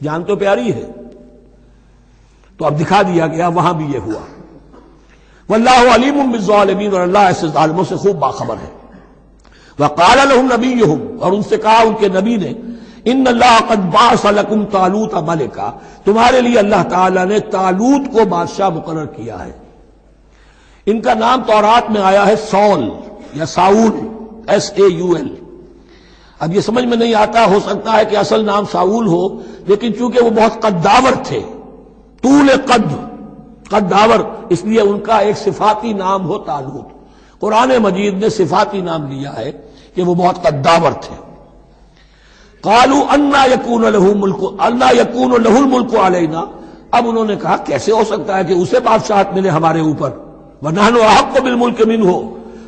جان تو پیاری ہے. تو اب دکھا دیا گیا وہاں بھی یہ ہوا. واللہ علیم بالظالمین، اور اللہ ایسے ظالموں سے خوب باخبر ہے. وقال لهم نبیہم، اور ان سے کہا ان کے نبی نے، ان اللہ قد بعث لکم طالوت ملکا، تمہارے لیے اللہ تعالیٰ نے طالوت کو بادشاہ مقرر کیا ہے. ان کا نام تورات میں آیا ہے سول یا ساؤل، SAUL. اب یہ سمجھ میں نہیں آتا، ہو سکتا ہے کہ اصل نام ساؤل ہو، لیکن چونکہ وہ بہت قداور تھے، طول قداور، اس لیے ان کا ایک صفاتی نام ہو طالوت. قرآن مجید نے صفاتی نام لیا ہے کہ وہ بہت قداور تھے. قالوا انا یکون له الملک علینا، اب انہوں نے کہا کیسے ہو سکتا ہے کہ اسے بادشاہت ملے ہمارے اوپر، ونحن احق بالملک منہ،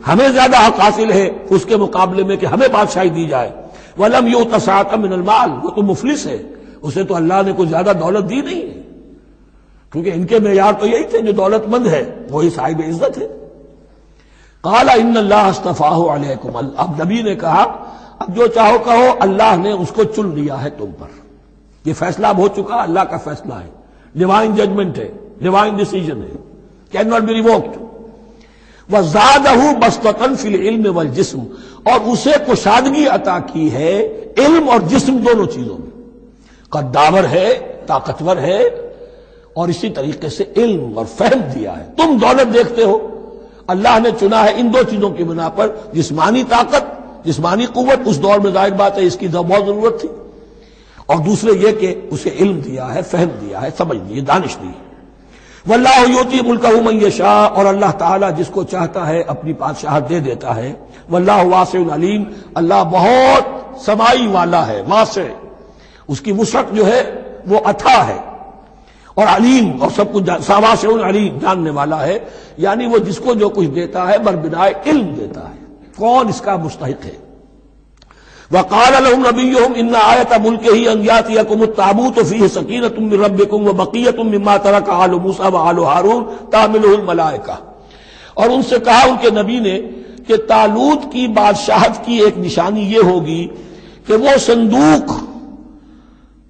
ہمیں زیادہ حق حاصل ہے اس کے مقابلے میں کہ ہمیں بادشاہی دی جائے. ولم یؤت سعۃ من المال، وہ تو مفلس ہے، اسے تو اللہ نے کوئی زیادہ دولت دی نہیں ہے، کیونکہ ان کے معیار تو یہی تھے جو دولت مند ہے وہی صاحب عزت ہے. قال ان اللہ اصطفاہ علیکم، اب نبی نے کہا اب جو چاہو کہو، اللہ نے اس کو چن لیا ہے تم پر. یہ فیصلہ اب ہو چکا، اللہ کا فیصلہ ہے، ڈیوائن ججمنٹ ہے، ڈیوائن ڈیسیژن ہے، کین ناٹ بی ریووکڈ. وزادہ بسطۃ فی العلم والجسم، اور اسے کشادگی عطا کی ہے علم اور جسم دونوں چیزوں میں. قداور ہے، طاقتور ہے، اور اسی طریقے سے علم اور فہم دیا ہے. تم دولت دیکھتے ہو، اللہ نے چنا ہے ان دو چیزوں کی بنا پر، جسمانی طاقت، جسمانی قوت، اس دور میں ظاہر بات ہے اس کی بہت ضرورت تھی، اور دوسرے یہ کہ اسے علم دیا ہے، فہم دیا ہے، سمجھ دی ہے، دانش دی ہے. واللہ یؤتی ملکہ من یشاء، اور اللہ تعالیٰ جس کو چاہتا ہے اپنی بادشاہت دے دیتا ہے. واللہ واسع علیم، اللہ بہت سمائی والا ہے، واسع، اس کی وسعت جو ہے وہ اتھا ہے، اور علیم، اور سب کچھ واسع علیم، جاننے والا ہے. یعنی وہ جس کو جو کچھ دیتا ہے بربنائے علم دیتا ہے، کون اس کا مستحق ہے. وقال لهم نبيهم ان آیۃ ملکہ ان یاتیکم التابوت فیہ سکینۃ من ربکم وبقیۃ مما ترک آل موسیٰ وآل ہارون تحملہ الملائکہ، اور ان سے کہا ان کے نبی نے کہ طالوت کی بادشاہت کی ایک نشانی یہ ہوگی کہ وہ صندوق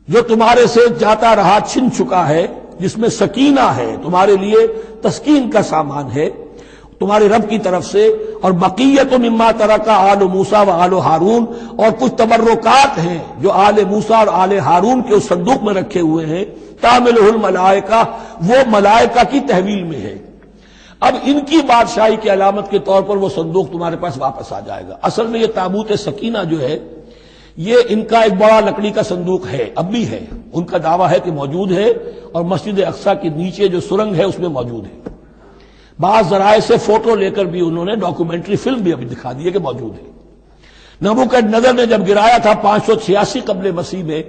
جو تمہارے سے جاتا رہا چھن چکا ہے، جس میں سکینہ ہے، تمہارے لیے تسکین کا سامان ہے تمہارے رب کی طرف سے، اور بقیت مما ترک آل موسیٰ و آل ہارون، اور کچھ تبرکات ہیں جو آل موسیٰ اور آل ہارون کے اس صندوق میں رکھے ہوئے ہیں، تحملہ الملائکہ، وہ ملائکہ کی تحویل میں ہے. اب ان کی بادشاہی کی علامت کے طور پر وہ صندوق تمہارے پاس واپس آ جائے گا. اصل میں یہ تابوت سکینہ جو ہے یہ ان کا ایک بڑا لکڑی کا صندوق ہے، اب بھی ہے، ان کا دعویٰ ہے کہ موجود ہے، اور مسجد اقصیٰ کے نیچے جو سرنگ ہے اس میں موجود ہے. بعض ذرائع سے فوٹو لے کر بھی انہوں نے ڈاکومنٹری فلم بھی ابھی دکھا دی ہے کہ موجود ہے. نبوکدنضر نے جب گرایا تھا 586 قبل مسیح میں،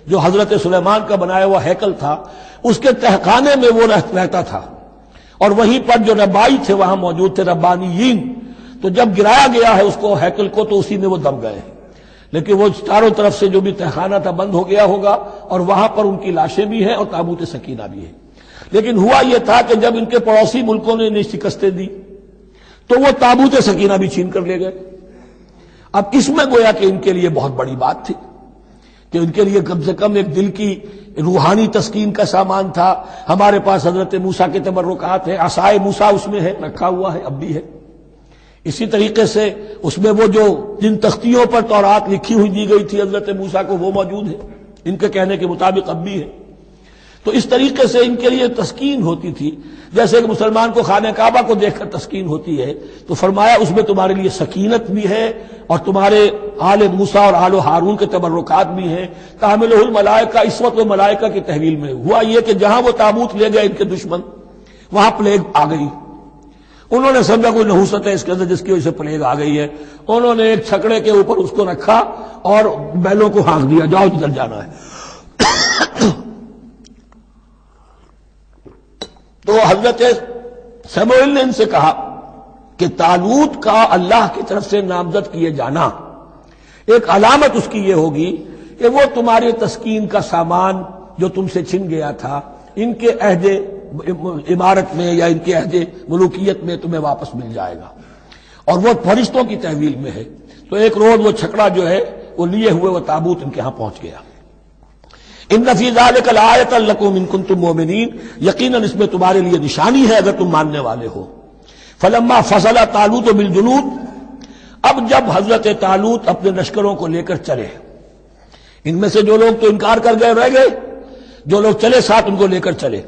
جو حضرت سلیمان کا بنایا ہوا ہیکل تھا، اس کے تہخانے میں وہ رہتا تھا، اور وہیں پر جو ربائی تھے وہاں موجود تھے، ربانیین. تو جب گرایا گیا ہے اس کو، ہیکل کو، تو اسی میں وہ دب گئے ہیں. لیکن وہ چاروں طرف سے جو بھی تہخانہ تھا بند ہو گیا ہوگا، اور وہاں پر ان کی لاشیں بھی ہیں اور تابوت سکینہ بھی ہے. لیکن ہوا یہ تھا کہ جب ان کے پڑوسی ملکوں نے انہیں شکستیں دی تو وہ تابوت سکینہ بھی چھین کر لے گئے. اب اس میں گویا کہ ان کے لیے بہت بڑی بات تھی کہ ان کے لیے کم سے کم ایک دل کی روحانی تسکین کا سامان تھا. ہمارے پاس حضرت موسیٰ کے تبرکات ہیں، عصائے موسیٰ اس میں ہے، رکھا ہوا ہے، اب بھی ہے. اسی طریقے سے اس میں وہ جو جن تختیوں پر تورات لکھی ہوئی دی گئی تھی حضرت موسیٰ کو، وہ موجود ہے، ان کے کہنے کے مطابق اب بھی ہے. تو اس طریقے سے ان کے لیے تسکین ہوتی تھی، جیسے کہ مسلمان کو خانہ کعبہ کو دیکھ کر تسکین ہوتی ہے. تو فرمایا اس میں تمہارے لیے سکینت بھی ہے، اور تمہارے آل موسیٰ اور آل ہارون کے تبرکات بھی ہیں. تحملہ الملائکہ، اس وقت وہ ملائکہ کی تحویل میں. ہوا یہ کہ جہاں وہ تابوت لے گئے ان کے دشمن، وہاں پلیگ آ گئی. انہوں نے سمجھا کوئی نحوست ہے اس کے اندر جس کی وجہ سے پلیگ آ گئی ہے. انہوں نے ایک چھکڑے کے اوپر اس کو رکھا اور بیلوں کو ہانک دیا، جاؤ جدھر جانا ہے. تو حضرت سموئیل نے ان سے کہا کہ طالوت کا اللہ کی طرف سے نامزد کیے جانا ایک علامت اس کی یہ ہوگی کہ وہ تمہارے تسکین کا سامان جو تم سے چھن گیا تھا، ان کے عہد عمارت میں یا ان کے عہد ملوکیت میں تمہیں واپس مل جائے گا، اور وہ فرشتوں کی تحویل میں ہے. تو ایک روز وہ چھکڑا جو ہے وہ لیے ہوئے وہ تابوت ان کے ہاں پہنچ گیا. ان فی ذلک لآیۃ لکم ان کنتم مؤمنین، یقیناً اس میں تمہارے لیے نشانی ہے اگر تم ماننے والے ہو۔ فلما فصل طالوت بالجنود، اب جب حضرت طالوت اپنے لشکروں کو لے کر چلے، ان میں سے جو لوگ تو انکار کر گئے رہ گئے، جو لوگ چلے ساتھ ان کو لے کر چلے۔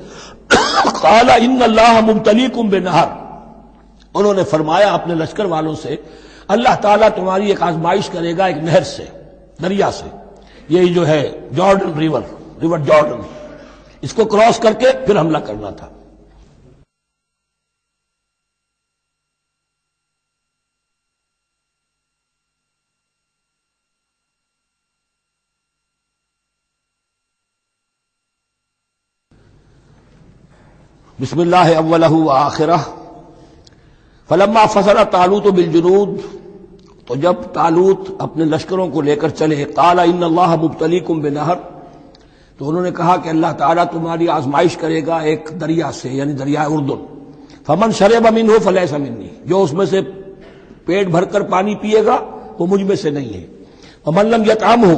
قال ان اللہ مبتلیکم بنہر، انہوں نے فرمایا اپنے لشکر والوں سے اللہ تعالیٰ تمہاری ایک آزمائش کرے گا ایک نہر سے، دریا سے، یہی جو ہے جارڈن ریور جارڈن، اس کو کراس کر کے پھر حملہ کرنا تھا۔ بسم اللہ اولہ وآخرہ۔ فلما فصل طالوت بالجنود، تو جب طالوت اپنے لشکروں کو لے کر چلے، قال ان اللہ مبتلیکم بنہر، تو انہوں نے کہا کہ اللہ تعالیٰ تمہاری آزمائش کرے گا ایک دریا سے، یعنی دریائے اردن۔ فمن شرب منہ فلیس منی، جو اس میں سے پیٹ بھر کر پانی پیے گا وہ مجھ میں سے نہیں ہے۔ ومن لم یطعمہ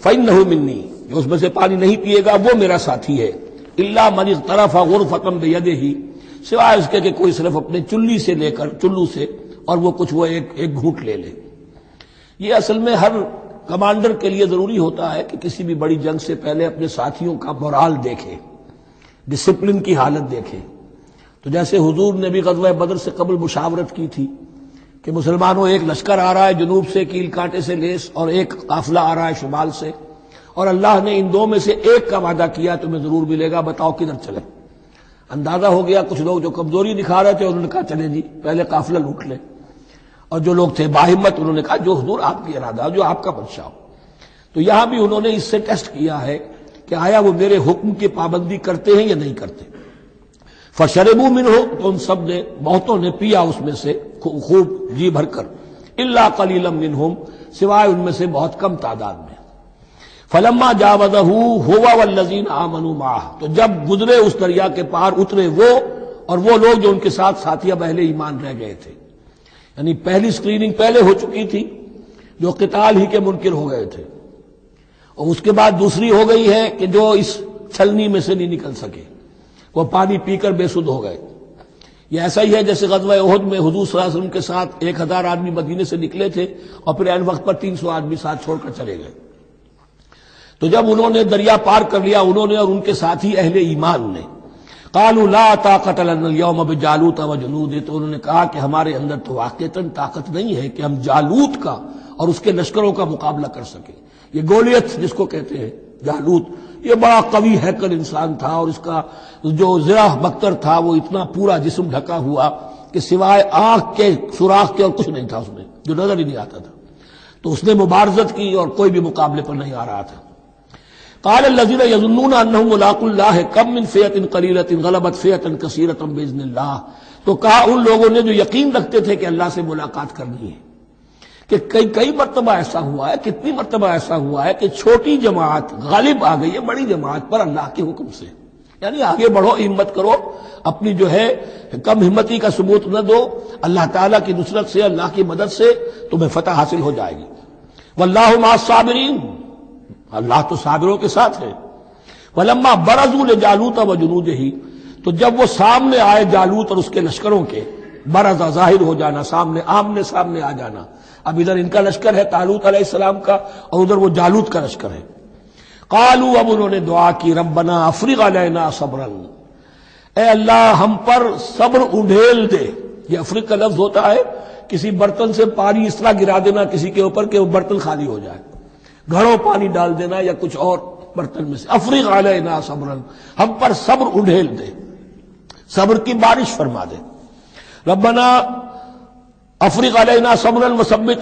فانہ منی، جو اس میں سے پانی نہیں پیے گا وہ میرا ساتھی ہے۔ الا من اغترف غرفۃ بیدہ، سوائے اس کے کہ کوئی صرف اپنے چلو سے اور وہ کچھ وہ ایک گھونٹ لے لے۔ یہ اصل میں ہر کمانڈر کے لیے ضروری ہوتا ہے کہ کسی بھی بڑی جنگ سے پہلے اپنے ساتھیوں کا مورال دیکھے، ڈسپلن کی حالت دیکھے۔ تو جیسے حضور نے بھی غزوہ بدر سے قبل مشاورت کی تھی کہ مسلمانوں ایک لشکر آ رہا ہے جنوب سے کیل کانٹے سے لیس، اور ایک قافلہ آ رہا ہے شمال سے، اور اللہ نے ان دو میں سے ایک کا وعدہ کیا تمہیں ضرور ملے گا، بتاؤ کدھر چلے۔ اندازہ ہو گیا کچھ لوگ جو کمزوری دکھا رہے تھے انہوں نے کہا چلیں جی پہلے قافلہ لوٹ لیں، اور جو لوگ تھے باہمت انہوں نے کہا جو حضور آپ کی ارادہ، جو آپ کا منشا ہو۔ تو یہاں بھی انہوں نے اس سے ٹیسٹ کیا ہے کہ آیا وہ میرے حکم کی پابندی کرتے ہیں یا نہیں کرتے۔ فشربوا منہ، تو ان سب نے، بہتوں نے پیا اس میں سے خوب جی بھر کر، الا قلیلا منہم، سوائے ان میں سے بہت کم تعداد میں۔ فلما جاوزہ هو والذین آمنوا معہ، تو جب گزرے اس دریا کے پار، اترے وہ اور وہ لوگ جو ان کے ساتھ ساتھیہ اہل ایمان رہ گئے تھے، یعنی پہلی سکریننگ پہلے ہو چکی تھی، جو قتال ہی کے منکر ہو گئے تھے، اور اس کے بعد دوسری ہو گئی ہے کہ جو اس چھلنی میں سے نہیں نکل سکے، وہ پانی پی کر بے سدھ ہو گئے۔ یہ ایسا ہی ہے جیسے غزوہ احد میں حضور صلی اللہ علیہ وسلم کے ساتھ 1000 آدمی مدینے سے نکلے تھے اور پھر عین وقت پر 300 آدمی ساتھ چھوڑ کر چلے گئے۔ تو جب انہوں نے دریا پار کر لیا، انہوں نے اور ان کے ساتھی اہل ایمان نے، قالوا لا طاقت لنا اليوم بجالوت وجنودہ، تو انہوں نے کہا کہ ہمارے اندر تو واقعتاً طاقت نہیں ہے کہ ہم جالوت کا اور اس کے لشکروں کا مقابلہ کر سکیں۔ یہ گولیت جس کو کہتے ہیں جالوت، یہ بڑا قوی ہیکل انسان تھا، اور اس کا جو زرہ بختر تھا وہ اتنا پورا جسم ڈھکا ہوا کہ سوائے آنکھ کے سوراخ کے اور کچھ نہیں تھا اس میں، جو نظر ہی نہیں آتا تھا۔ تو اس نے مبارزت کی اور کوئی بھی مقابلے پر نہیں آ رہا تھا۔ قال الذين يظنون انهم ملاقو الله كم من فئة قليلة غلبت فئة كثيرة باذن الله، تو کہا ان لوگوں نے جو یقین رکھتے تھے کہ اللہ سے ملاقات کرنی ہے کہ کئی مرتبہ ایسا ہوا ہے، کتنی مرتبہ ایسا ہوا ہے کہ چھوٹی جماعت غالب آ گئی ہے بڑی جماعت پر اللہ کے حکم سے، یعنی آگے بڑھو، ہمت کرو، اپنی جو ہے کم ہمتی کا ثبوت نہ دو، اللہ تعالیٰ کی نصرت سے، اللہ کی مدد سے تمہیں فتح حاصل ہو جائے گی۔ واللہ مع الصابرین، اللہ تو صابروں کے ساتھ ہے۔ ولما برزوا لجالوت وجنودہ، تو جب وہ سامنے آئے جالوت اور اس کے لشکروں کے، برزا ظاہر ہو جانا، سامنے آمنے سامنے آ جانا، اب ادھر ان کا لشکر ہے طالوت علیہ السلام کا اور ادھر وہ جالوت کا لشکر ہے۔ قالوا، اب انہوں نے دعا کی، ربنا افرغ علینا صبرا، اے اللہ ہم پر صبر انڈھیل دے۔ یہ افرغ کا لفظ ہوتا ہے کسی برتن سے پانی اس طرح گرا دینا کسی کے اوپر کہ وہ برتن خالی ہو جائے، گھڑوں پانی ڈال دینا یا کچھ اور برتن میں سے۔ افرغ علینا صبرا، ہم پر صبر انڈھیل دے، صبر کی بارش فرما دے۔ ربنا افرغ علینا صبرا وثبت